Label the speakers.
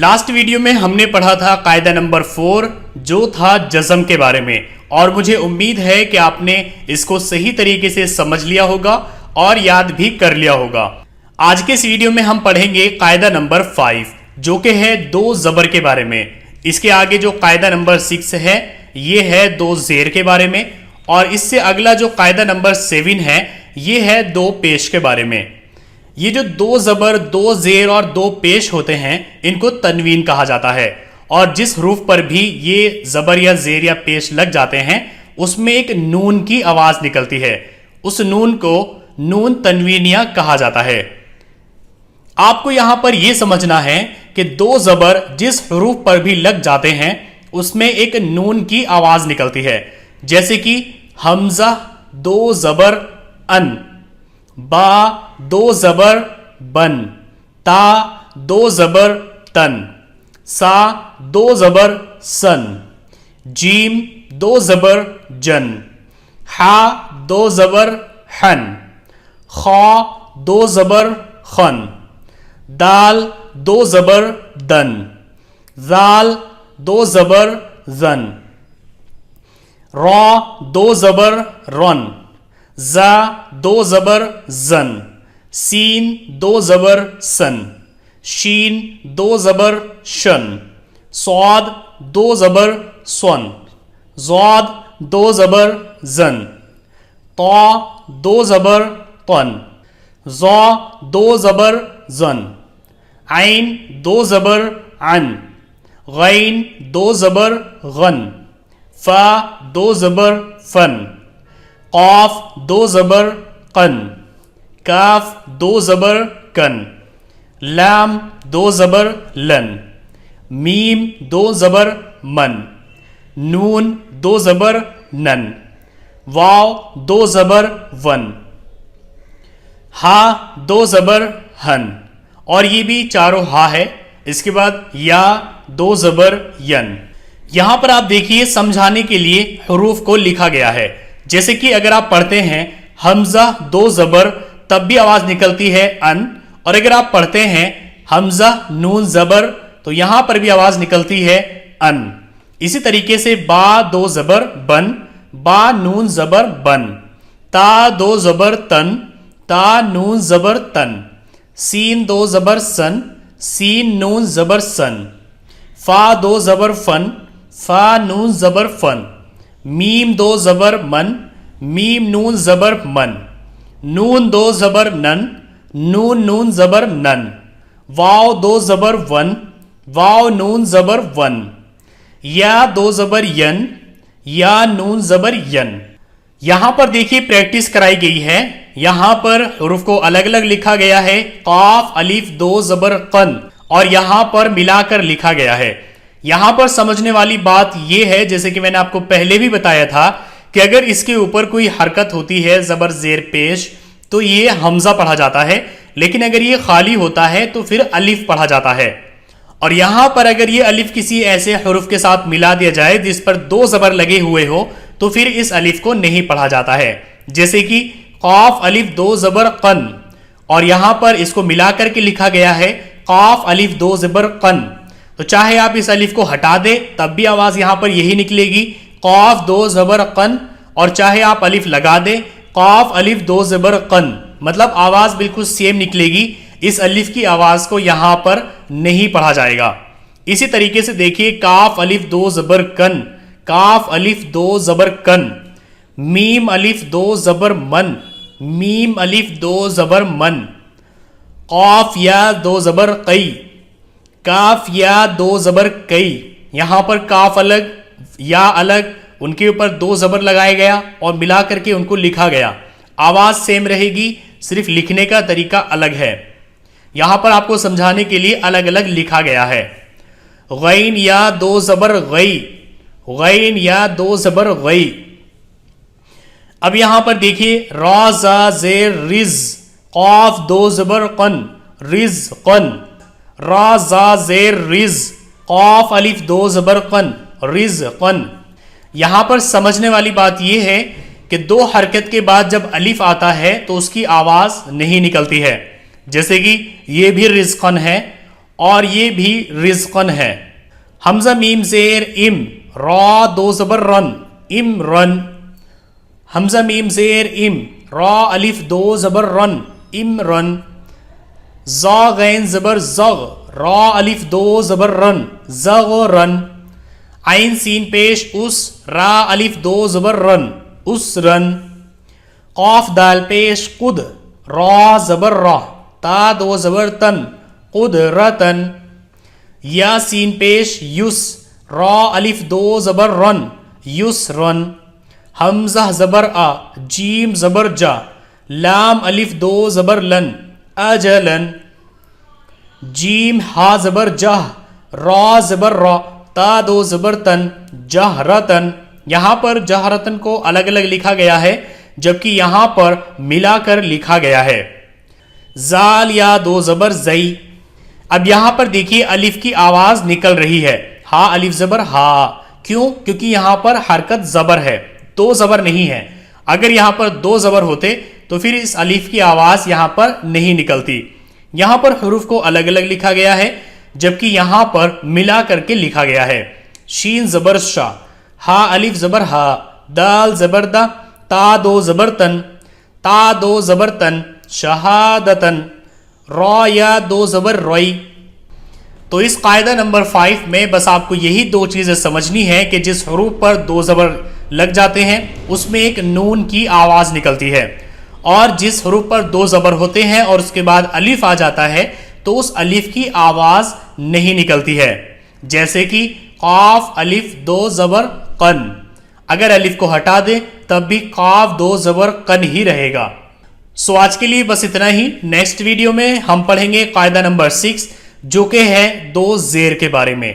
Speaker 1: Last video में हमने पढ़ा था कायदा नंबर 4 जो था जज़म के बारे में, और मुझे उम्मीद है कि आपने इसको सही तरीके से समझ लिया होगा और याद भी कर लिया होगा। आज के इस वीडियो में हम पढ़ेंगे कायदा नंबर 5 जो कि है दो ज़बर के बारे में। इसके आगे जो कायदा नंबर 6 है ये है दो ज़ेर के बारे में, और इससे अगला जो कायदा नंबर 7 है ये है दो पेश के बारे में। ये जो दो ज़बर, दो ज़ेर और दो पेश होते हैं इनको तनवीन कहा जाता है, और जिस हरूफ पर भी ये ज़बर या ज़ेर या पेश लग जाते हैं उसमें एक नून की आवाज़ निकलती है। उस नून को नून तनवीनिया कहा जाता है। आपको यहां पर यह समझना है कि दो ज़बर जिस हरूफ पर भी लग जाते हैं उसमें एक नून की आवाज़ निकलती है, जैसे कि हमज़ा दो ज़बर अन, बा दो ज़बर बन, ता दो ज़बर तन, सा दो ज़बर सन, जीम दो ज़बर जन, हा दो ज़बर हन, खा दो ज़बर खन, दाल दो ज़बर दन, जाल दो ज़बर जन, रा दो ज़बर रन, जा दो ज़बर जन, सीन दो ज़बर सन, शीन दो ज़बर शन, स्वाद दो ज़बर स्वन, ज़ाद दो ज़बर जन, ता दो ज़बर तन, ज़ा दो ज़बर जन, आइन दो ज़बर अन, गैन दो ज़बर गन, फा दो ज़बर फन, क़ाफ दो ज़बर क़न, काफ दो ज़बर कन, लाम दो ज़बर लन, मीम दो ज़बर मन, नून दो ज़बर नन, वाव दो ज़बर वन, हा दो ज़बर हन, और ये भी चारों हा है। इसके बाद या दो ज़बर यन। यहां पर आप देखिए समझाने के लिए हरूफ को लिखा गया है, जैसे कि अगर आप पढ़ते हैं हमज़ा दो ज़बर तब भी आवाज निकलती है अन, और अगर आप पढ़ते हैं हमज़ा नून ज़बर तो यहां पर भी आवाज निकलती है अन। इसी तरीके से बा दो ज़बर बन, बा नून ज़बर बन, ता दो ज़बर तन, ता नून ज़बर तन, सीन दो ज़बर सन, सीन नून ज़बर सन, फा दो ज़बर फन, फा नून ज़बर फन, मीम दो ज़बर मन, मीम नून ज़बर मन, नून दो ज़बर नन, नून नून ज़बर नन, वाव दो ज़बर वन, वाव नून ज़बर वन, या दो ज़बर यन, या नून ज़बर यन। यहां पर देखिए प्रैक्टिस कराई गई है। यहां पर हरूफ को अलग अलग लिखा गया है, काफ अलिफ दो ज़बर कन, और यहां पर मिलाकर लिखा गया है। यहां पर समझने वाली बात यह है, जैसे कि मैंने आपको पहले भी बताया था कि अगर इसके ऊपर कोई हरकत होती है ज़बर ज़ेर पेश तो ये हमज़ा पढ़ा जाता है, लेकिन अगर ये खाली होता है तो फिर अलिफ पढ़ा जाता है। और यहां पर अगर ये अलिफ किसी ऐसे हरूफ के साथ मिला दिया जाए जिस पर दो ज़बर लगे हुए हो तो फिर इस अलिफ को नहीं पढ़ा जाता है, जैसे कि काफ अलिफ दो ज़बर कन, और यहां पर इसको मिला करके लिखा गया है काफ अलिफ दो ज़बर कन। तो चाहे आप इस अलिफ को हटा दें तब भी आवाज यहां पर यही निकलेगी, काफ दो ज़बर कन, और चाहे आप अलिफ लगा दें काफ अलिफ दो ज़बर कन, मतलब आवाज बिल्कुल सेम निकलेगी। इस अलिफ की आवाज को यहां पर नहीं पढ़ा जाएगा। इसी तरीके से देखिए काफ अलिफ दो ज़बर कन, काफ अलिफ दो ज़बर कन, मीम अलिफ दो ज़बर मन, मीम अलिफ दो ज़बर मन, काफ या दो ज़बर कई, काफ या दो ज़बर कई। यहां पर काफ अलग या अलग, उनके ऊपर दो ज़बर लगाया गया और मिला करके उनको लिखा गया। आवाज सेम रहेगी, सिर्फ लिखने का तरीका अलग है। यहां पर आपको समझाने के लिए अलग अलग लिखा गया है। गैन या दो ज़बर गई, गैन या दो ज़बर गई। अब यहां पर देखिए रा ज़ा ज़ेर रिज, क़ाफ दो ज़बर कन, रिज कन, रा ज़ा ज़ेर रिज, क़ाफ अलिफ दो ज़बर कन, रिज कन। यहां पर समझने वाली बात यह है कि दो हरकत के बाद जब अलिफ आता है तो उसकी आवाज नहीं निकलती है, जैसे कि ये भी रिज़्क़न है اور یہ بھی رزقن ہے. حمزہ میم زیر ام را دو زبر رن ام رن. حمزہ میم زیر ام را الف دو زبر رن ام رن. زا غین زبر زغ را الف دو زبر رن زغ رن. عین سین پیش اس را الف دو زبر رن اس رن. قاف دال پیش قد را زبر را تا دو زبر تن قدرتن. یا سین پیش یس را الف دو زبر رن یس رن. حمزہ زبر آ جیم زبر جا لام الف دو زبر لن اجلن. جیم ہا زبر جہ را زبر را تا دو زبر تن جہرتن. یہاں پر جہرتن کو الگ الگ لکھا گیا ہے جبکہ یہاں پر ملا کر لکھا گیا ہے. زال یا دو زبر زئی. اب یہاں پر دیکھیے الف کی آواز نکل رہی ہے. ہا الف زبر ہا. کیوں؟ کیونکہ یہاں پر حرکت زبر ہے، دو زبر نہیں ہے. اگر یہاں پر دو زبر ہوتے تو پھر اس الف کی آواز یہاں پر نہیں نکلتی. یہاں پر حروف کو الگ الگ لکھا گیا ہے جبکہ یہاں پر ملا کر کے لکھا گیا ہے. شین زبر شا ہا الف زبر ہا دال زبر دا تا دو زبر تن تا دو زبر تن شہادتن. را یا دو زبر روئی. تو اس قاعدہ نمبر 5 میں بس آپ کو یہی دو چیزیں سمجھنی ہے کہ جس حروف پر دو زبر لگ جاتے ہیں اس میں ایک نون کی آواز نکلتی ہے، اور جس حروف پر دو زبر ہوتے ہیں اور اس کے بعد الف آ جاتا ہے تو اس الف کی آواز نہیں نکلتی ہے. جیسے کہ قاف الف دو زبر قن. اگر الف کو ہٹا دیں تب بھی قاف دو زبر قن ہی رہے گا. سو آج کے لیے بس اتنا ہی. نیکسٹ ویڈیو میں ہم پڑھیں گے قاعدہ نمبر 6 جو کہ ہے دو زیر کے بارے میں.